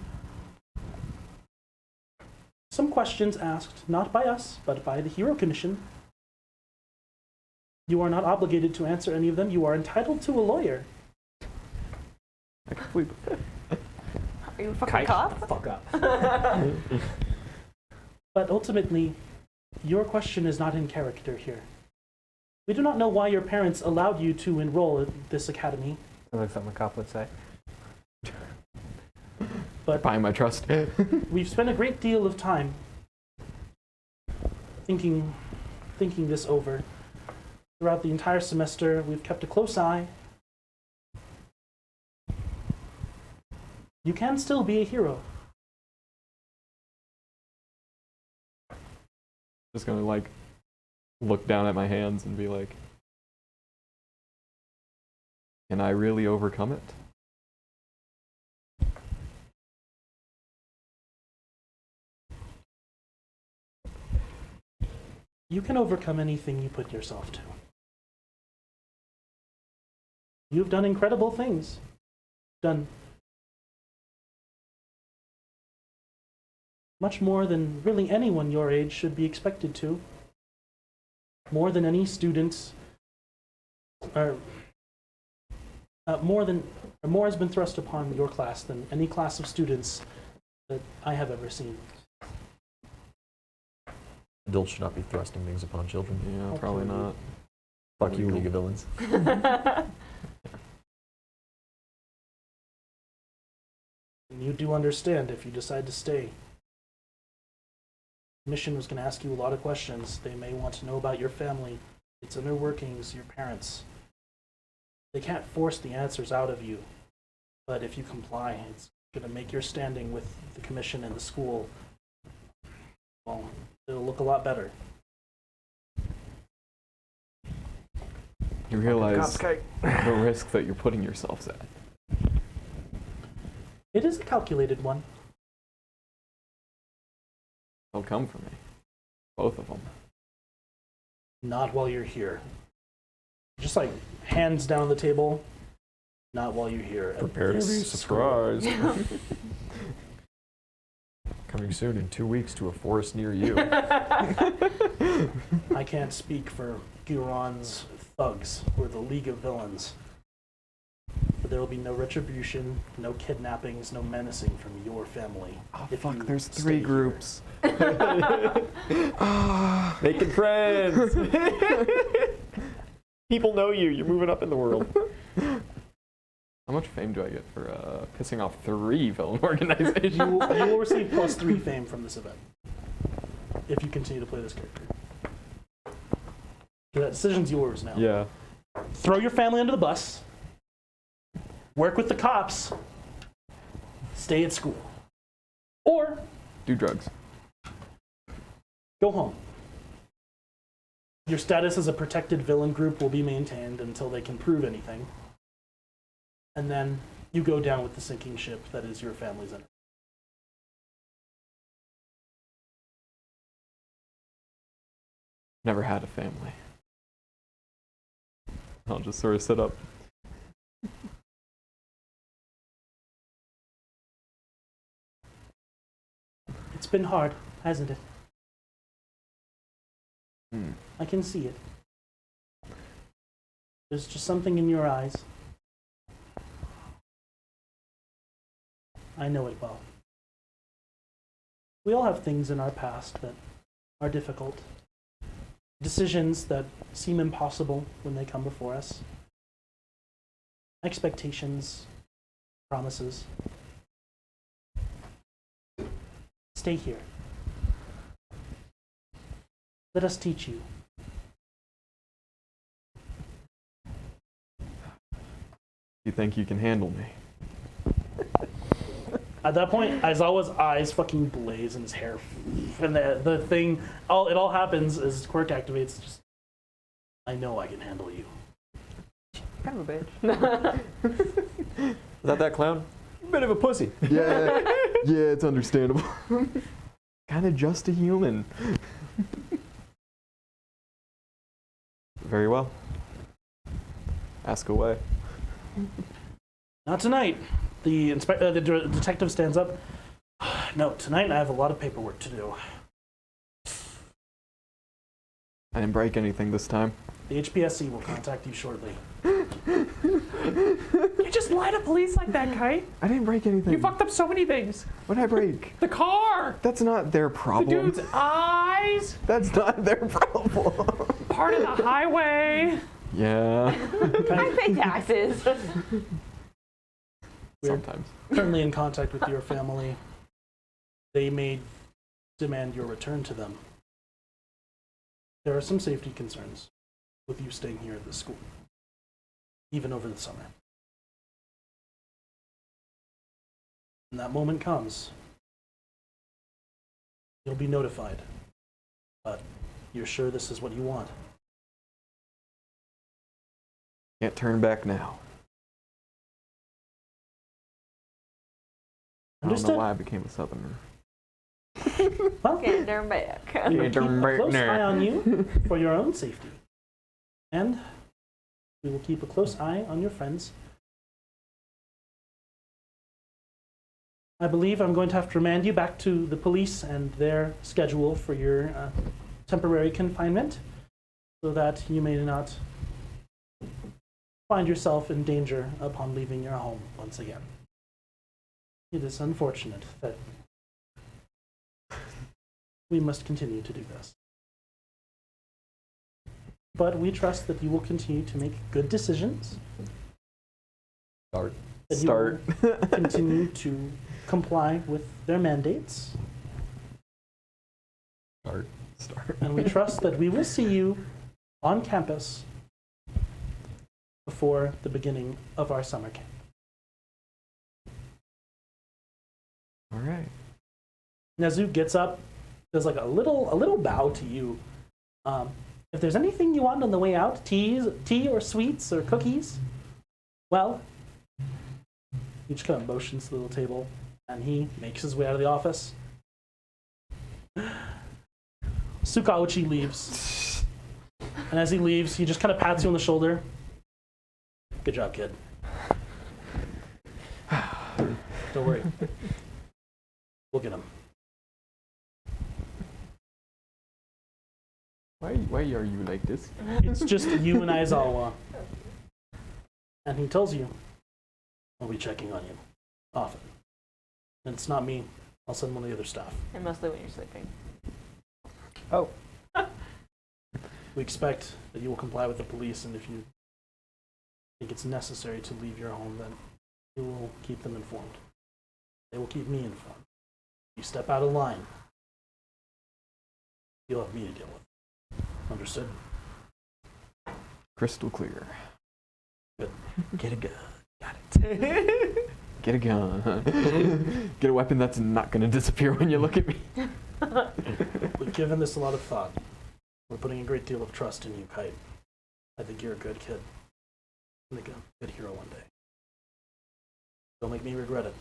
some questions asked, not by us, but by the Hero Commission. You are not obligated to answer any of them. You are entitled to a lawyer. I completely. Are you a fucking cop? Fuck up. But ultimately, your question is not in character here. We do not know why your parents allowed you to enroll at this academy, Sounds like something a cop would say. but Buying my trust. we've spent a great deal of time thinking this over. Throughout the entire semester, we've kept a close eye. You can still be a hero. Just gonna like look down at my hands and be like, can I really overcome it? You can overcome anything you put yourself to. You've done incredible things. Done much more than really anyone your age should be expected to. More than any student, or more has been thrust upon your class than any class of students that I have ever seen. Adults should not be thrusting things upon children. Yeah, probably not. Fuck you, League of Villains. You do understand if you decide to stay. Mission was going to ask you a lot of questions. They may want to know about your family, its inner workings, your parents. They can't force the answers out of you, but if you comply, it's going to make your standing with the commission and the school, well, it'll look a lot better. You realize the risk that you're putting yourselves at. It is a calculated one. They'll come for me. Both of them. Not while you're here. Just like hands down the table. Not while you're here. Prepare to be This school. surprised. Coming soon in 2 weeks to a forest near you. I can't speak for Guron's thugs or the League of Villains. But there will be no retribution, no kidnappings, no menacing from your family. Oh if fuck, you there's stay 3 here. groups. Making friends. People know you. You're moving up in the world. How much fame do I get for pissing off 3 villain organizations? You will receive +3 fame from this event if you continue to play this character. That decision's yours now. Yeah. Throw your family under the bus. Work with the cops. Stay at school. Or Do drugs. go home. Your status as a protected villain group will be maintained until they can prove anything. And then you go down with the sinking ship that is your family's enemy. Never had a family. I'll just sort of sit up. It's been hard, hasn't it? Hmm. I can see it. There's just something in your eyes. I know it well. We all have things in our past that are difficult. Decisions that seem impossible when they come before us. Expectations, promises. Stay here. Let us teach you. You think you can handle me? At that point, Aizawa's eyes fucking blaze and his hair, and the thing, it all happens as quirk activates. Just, I know I can handle you. Kind of a bitch. Is that clown? Bit of a pussy. Yeah, yeah, it's understandable. Kind of just a human. Very well. Ask away. Not tonight. The detective stands up. No, tonight I have a lot of paperwork to do. I didn't break anything this time. The HPSC will contact you shortly. You just just lie to police like that, Kite. I didn't break anything. You fucked up so many things. What did I break? The car. That's not their The problem. dude's eyes. That's not their problem. Part of the highway. Yeah. I pay taxes. We're Sometimes. currently in contact with your family. They may demand your return to them. There are some safety concerns with you staying here at the school, even over the summer. When that moment comes, you'll be notified. But you're sure this is what you want? Can't turn back now. I don't know Understood. why I became a southerner. Well, Can't turn back. we will Can't keep turn a back close now. eye on you for your own safety. And we will keep a close eye on your friends. I believe I'm going to have to remand you back to the police and their schedule for your temporary confinement, so that you may not find yourself in danger upon leaving your home once again. It is unfortunate that we must continue to do this. But we trust that you will continue to make good decisions. Start. That you Start. will continue to comply with their mandates. Start. And we trust that we will see you on campus before the beginning of our summer camp. All right. Nazu gets up, does like a little bow to you. If there's anything you want on the way out, tea or sweets or cookies, well, he just kind of motions to the little table, and he makes his way out of the office. Sukauchi leaves. And as he leaves, he just kind of pats you on the shoulder. Good job, kid. Don't worry. We'll get him. Why are you like this? It's just you and Aizawa. And he tells you, I'll be checking on you often. And it's not me. I'll send one of the other staff. And mostly when you're sleeping. Oh. We expect that you will comply with the police, and if you think it's necessary to leave your home, then you will keep them informed. They will keep me informed. If you step out of line, you'll have me to deal with. Understood? Crystal clear. Good. Get a gun. Got it. Get a gun. Get a weapon that's not going to disappear when you look at me. We've given this a lot of thought. We're putting a great deal of trust in you, Kite. I think you're a good kid. Make a good hero one day. Don't make me regret it.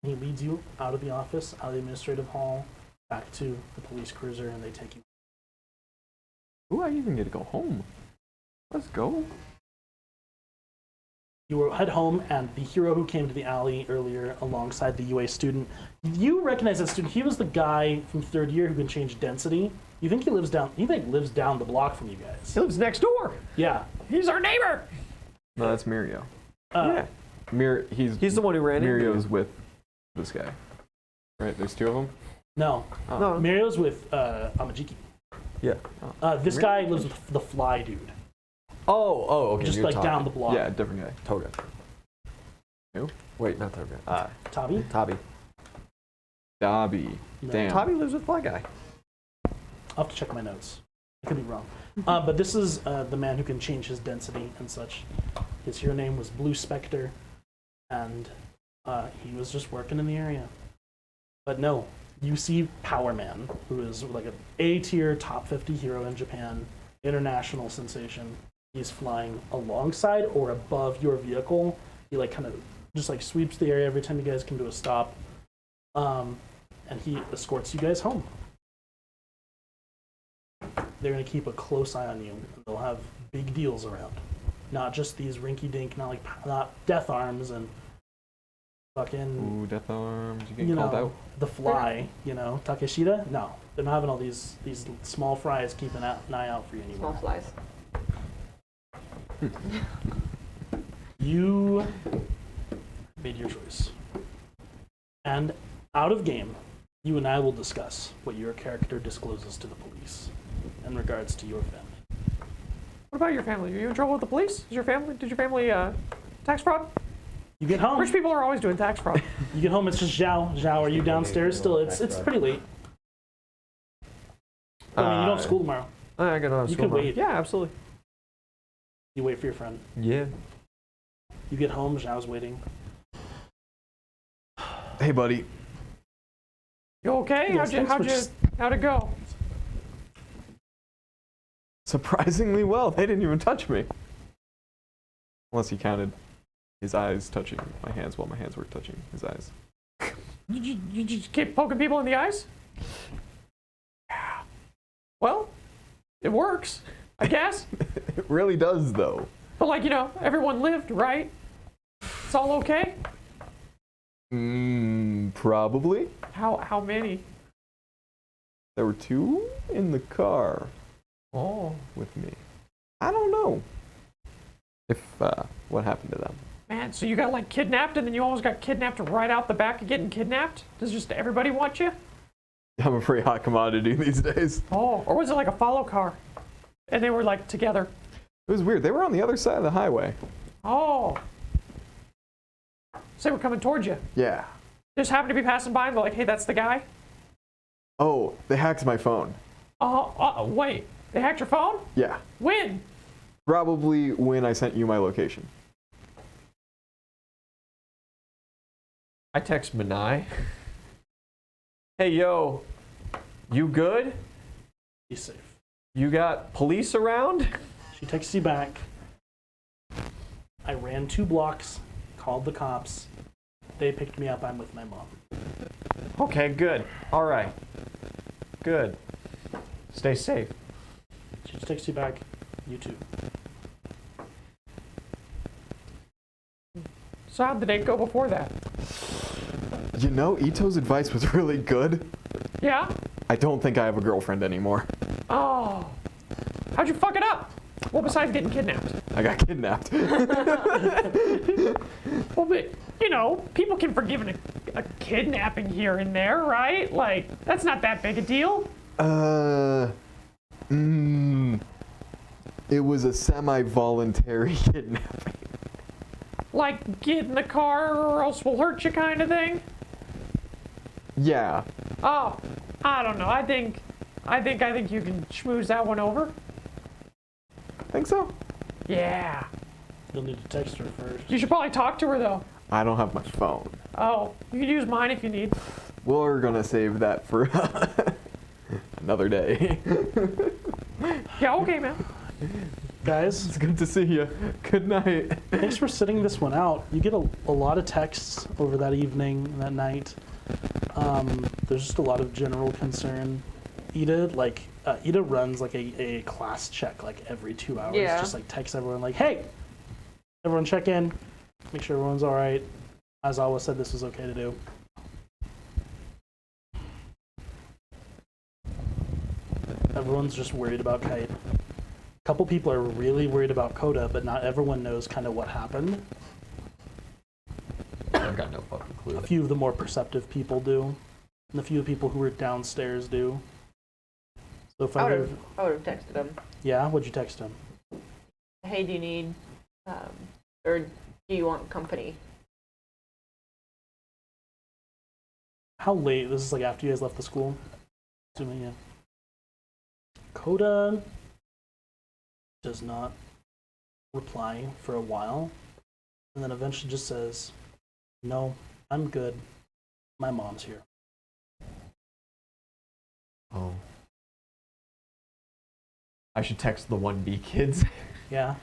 He leads you out of the office, out of the administrative hall, back to the police cruiser, and they take you. Ooh, I even get to go home. Let's go. You will head home, and the hero who came to the alley earlier alongside the UA student, you recognize that student. He was the guy from third year who can change density. You think he lives down the block from you guys. He lives next door. Yeah. He's our neighbor. No, that's Mirio. Yeah. He's the one who ran into Mirio's you. with this guy. Right? There's two of them? No. Oh. No. Mario's with Amajiki. Yeah. This guy lives with the fly dude. Oh, okay. Just you're like talking. down the block. Yeah, different guy. Toga. Who? Wait, not Toga. Tabi? Tabi. Dobby. No. Damn. Tabi lives with Fly Guy. I'll have to check my notes. I could be wrong. But this is the man who can change his density and such. His hero name was Blue Spectre, and he was just working in the area. But no, you see Power Man, who is like an A-tier top 50 hero in Japan, international sensation. He's flying alongside or above your vehicle. He like kind of just like sweeps the area every time you guys come to a stop, and he escorts you guys home. They're going to keep a close eye on you. They'll have big deals around. Not just these rinky-dink, not death arms and fucking, Ooh, death arms. You get you called know, out. the fly, Takeshita. No, they're not having all these small fries keeping an eye out for you Small anymore. flies. You made your choice. And out of game, you and I will discuss what your character discloses to the police in regards to your family. What about your family? Are you in trouble with the police? Did your family tax fraud? You get home. Rich people are always doing tax fraud. You get home. It's just Zhao. Zhao, are you downstairs still? It's pretty late. I mean, you don't have school tomorrow. I gotta have You school could tomorrow. wait. Yeah, absolutely. You wait for your friend. Yeah. You get home. Zhao's waiting. Hey, buddy. You okay? Yes, How'd it go? Surprisingly well. They didn't even touch me. Unless he counted his eyes touching my hands while my hands were touching his eyes. You just keep poking people in the eyes? Yeah. Well, it works, I guess. It really does, though. But like, everyone lived, right? It's all okay? Probably. How many? There were 2 in the car Oh. with me. I don't know if what happened to them. Man, so you got like kidnapped and then you almost got kidnapped right out the back of getting kidnapped? Does just everybody want you? I'm a pretty hot commodity these days. Oh, or was it like a follow car? And they were like together. It was weird. They were on the other side of the highway. Oh. So they were coming towards you. Yeah. Just happened to be passing by and they're like, hey, that's the guy? Oh, they hacked my phone. Wait. They hacked your phone? Yeah. When? Probably when I sent you my location. I text Manai. Hey, yo. You good? Be safe. You got police around? She texts you back. I ran 2 blocks, called the cops. They picked me up. I'm with my mom. Okay, good. All right. Good. Stay safe. She just texts you back. You too. So how'd the date go before that? You know, Ito's advice was really good. Yeah? I don't think I have a girlfriend anymore. Oh. How'd you fuck it up? Well, besides getting kidnapped. I got kidnapped. Well, but, people can forgive a kidnapping here and there, right? Like, that's not that big a deal. It was a semi-voluntary kidnapping. Like, get in the car or else we'll hurt you kind of thing? Yeah. Oh, I don't know. I think you can schmooze that one over. Think so? Yeah. You'll need to text her first. You should probably talk to her, though. I don't have my phone. Oh, you can use mine if you need. We're gonna save that for another day. Yeah, okay, man. Guys, It's good to see you. Good night. thanks for sitting this one out. You get a lot of texts over that evening and that night. There's just a lot of general concern. Ida runs like a class check like every 2 hours. Yeah. Just like texts everyone like, hey, everyone check in, make sure everyone's all right. As always said, this was okay to do. Everyone's just worried about Kite. A couple people are really worried about Coda, but not everyone knows kind of what happened. I've got no fucking clue. A few of the more perceptive people do, and a few of the people who were downstairs do. So if I I would were, have texted him. yeah, what'd you text him? Hey, do you need, or do you want company? How late? This is like after you guys left the school? Assuming, yeah. Coda does not reply for a while, and then eventually just says, no, I'm good. My mom's here. Oh. I should text the 1B kids. Yeah?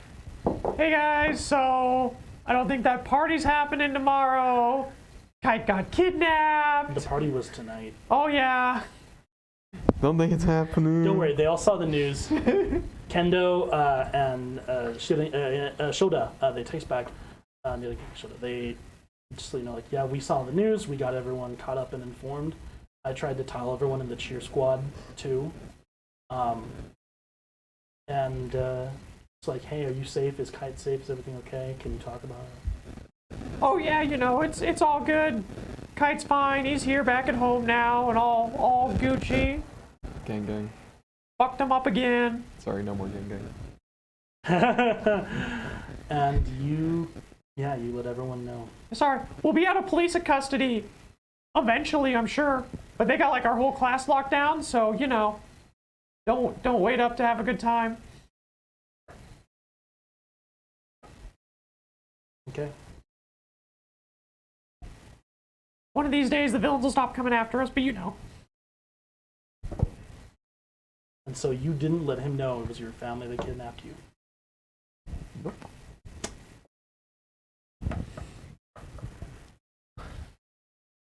Hey, guys, so I don't think that party's happening tomorrow. Kite got kidnapped. The party was tonight. Oh, yeah. Don't think it's happening. Don't worry, they all saw the news. Kendo and Shoda, they text back. They just so you know, like, yeah, we saw the news. We got everyone caught up and informed. I tried to tile everyone in the cheer squad too. And It's like, hey, are you safe? Is Kite safe? Is everything okay? Can you talk about it? Oh yeah, you know, it's all good. Kite's fine. He's here back at home now and all Gucci. Gang, gang. Fucked him up again. Sorry, no more gang, gang. And you let everyone know. Sorry, we'll be out of police custody eventually, I'm sure. But they got like our whole class locked down, so you know, don't wait up to have a good time. Okay. One of these days, the villains will stop coming after us, but you know. And so you didn't let him know it was your family that kidnapped you. Nope.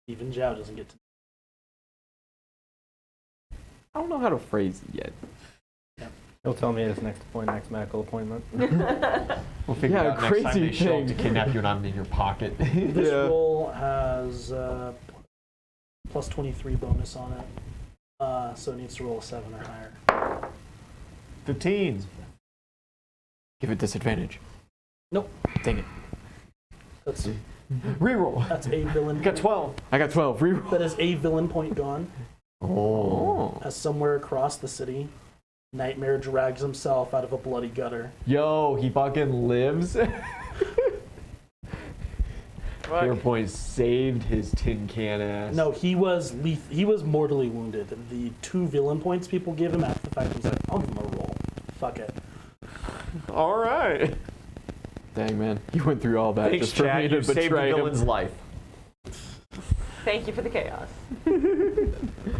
Even Zhao doesn't get to. I don't know how to phrase it yet. He'll tell me his next medical appointment. We'll figure Yeah, it out next time crazy they show up to thing. kidnap you and I'm in your pocket. This Yeah. roll has plus 23 bonus on it, so it needs to roll a 7 or higher. 15. Give it disadvantage. Nope. Dang it. That's Reroll. that's a villain. You got 12. I got 12. Reroll. That is a villain point gone. Oh. As somewhere across the city, Nightmare drags himself out of a bloody gutter. Yo, he fucking lives. Hero Point saved his tin can ass. No, he was he was mortally wounded. The 2 villain points people give him after the fact, he's like, I'll give him a roll. Fuck it. All right. Dang, man. You went through all that Thanks, just for Chad. me to You saved the betray him. villain's life. Thank you for the chaos.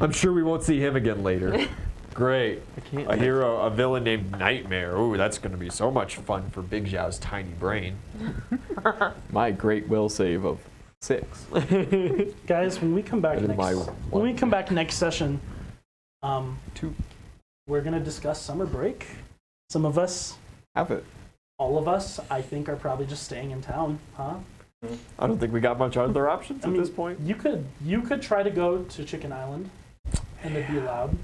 I'm sure we won't see him again later. Great. I can't. A villain named Nightmare. Ooh, that's going to be so much fun for Big Zhao's tiny brain. My great will save of 6. Guys, when we come back That is my when we come back next session, 2. we're gonna discuss summer break. Some of us, Have it. all of us, I think, are probably just staying in town, huh? I don't think we got much other options at this point. You could try to go to Chicken Island, and it'd be allowed.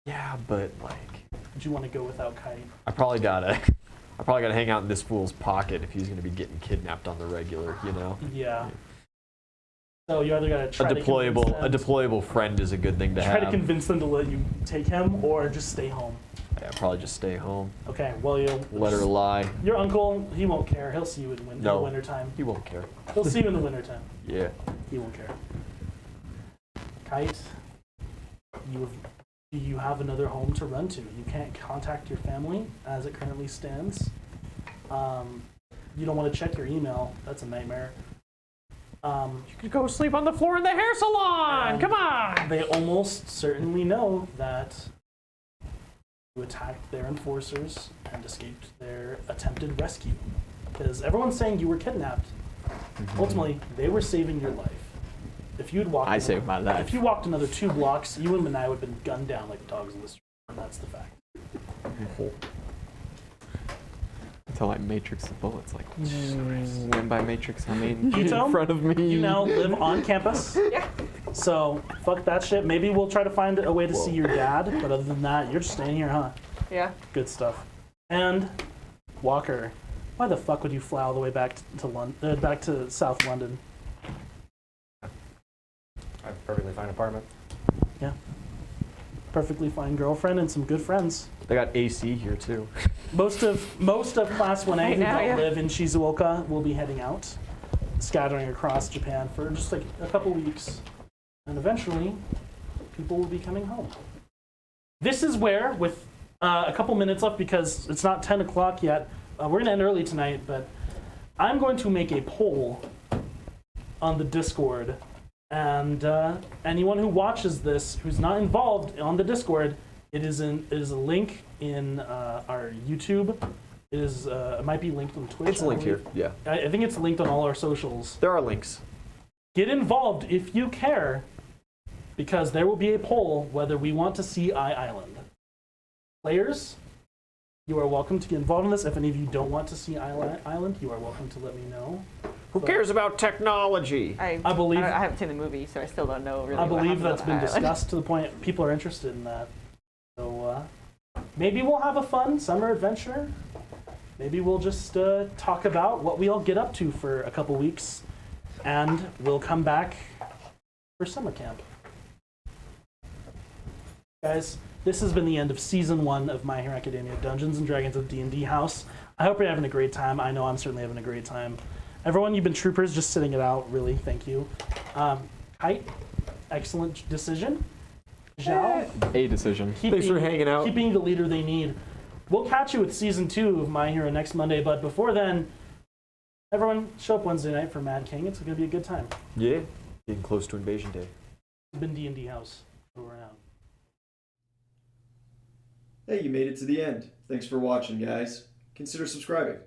Yeah, but like, Would you want to go without Kite? I probably gotta hang out in this fool's pocket if he's gonna be getting kidnapped on the regular, you know. Yeah. So you either gotta try A deployable friend is a good thing to try to have. convince them to let you take him, or just stay home. Yeah, probably just stay home. Okay. Well, Let her lie. Your uncle, he won't care. He'll see you in the No. wintertime. He won't care. He'll see you in the wintertime. Yeah. He won't care. Kite, do you have another home to run to? You can't contact your family as it currently stands. You don't want to check your email. That's a nightmare. You could go sleep on the floor in the hair salon. Come on. They almost certainly know that you attacked their enforcers and escaped their attempted rescue. Because everyone's saying you were kidnapped. Ultimately, they were saving your life. If you'd walked, I saved my life. If you walked another 2 blocks, you and Manai would have been gunned down like dogs in the street. And that's the fact. Until I matrix the bullets, like, when by matrix, I mean, Yuto, in front of me. You now live on campus. Yeah. So, fuck that shit. Maybe we'll try to find a way to see your dad. But other than that, you're just staying here, huh? Yeah. Good stuff. And Walker, why the fuck would you fly all the way back to back to South London? I have a perfectly fine apartment. Yeah. Perfectly fine girlfriend and some good friends. They got AC here too. Most of Class 1A Right who now, don't yeah. live in Shizuoka will be heading out, scattering across Japan for just like a couple weeks. And eventually, people will be coming home. This is where, with a couple minutes left because it's not 10 o'clock yet, we're going to end early tonight, but I'm going to make a poll on the Discord. And anyone who watches this who's not involved on the Discord, it is a link in our YouTube. It might be linked on Twitch. It's linked here. Yeah. I think it's linked on all our socials. There are links. Get involved if you care, because there will be a poll whether we want to see Island. Players, you are welcome to get involved in this. If any of you don't want to see Island, you are welcome to let me know. Who cares about technology? I believe- I haven't seen the movie, so I still don't know really. I what believe happens that's on been the island. discussed to the point people are interested in that. So maybe we'll have a fun summer adventure. maybe we'll just talk about what we all get up to for a couple weeks, and we'll come back for summer camp. Guys, this has been the end of Season 1 of My Hero Academia Dungeons & Dragons of D&D House. I hope you're having a great time. I know I'm certainly having a great time. Everyone, you've been troopers, just sitting it out, really, thank you. Kite, excellent decision. Zhao, A decision. Thanks for hanging out. Keeping the leader they need. We'll catch you with Season 2 of My Hero next Monday, but before then, everyone show up Wednesday night for Mad King. It's going to be a good time. Yeah, getting close to Invasion Day. It's been D&D House. Over and out. Hey, you made it to the end. Thanks for watching, guys. Consider subscribing.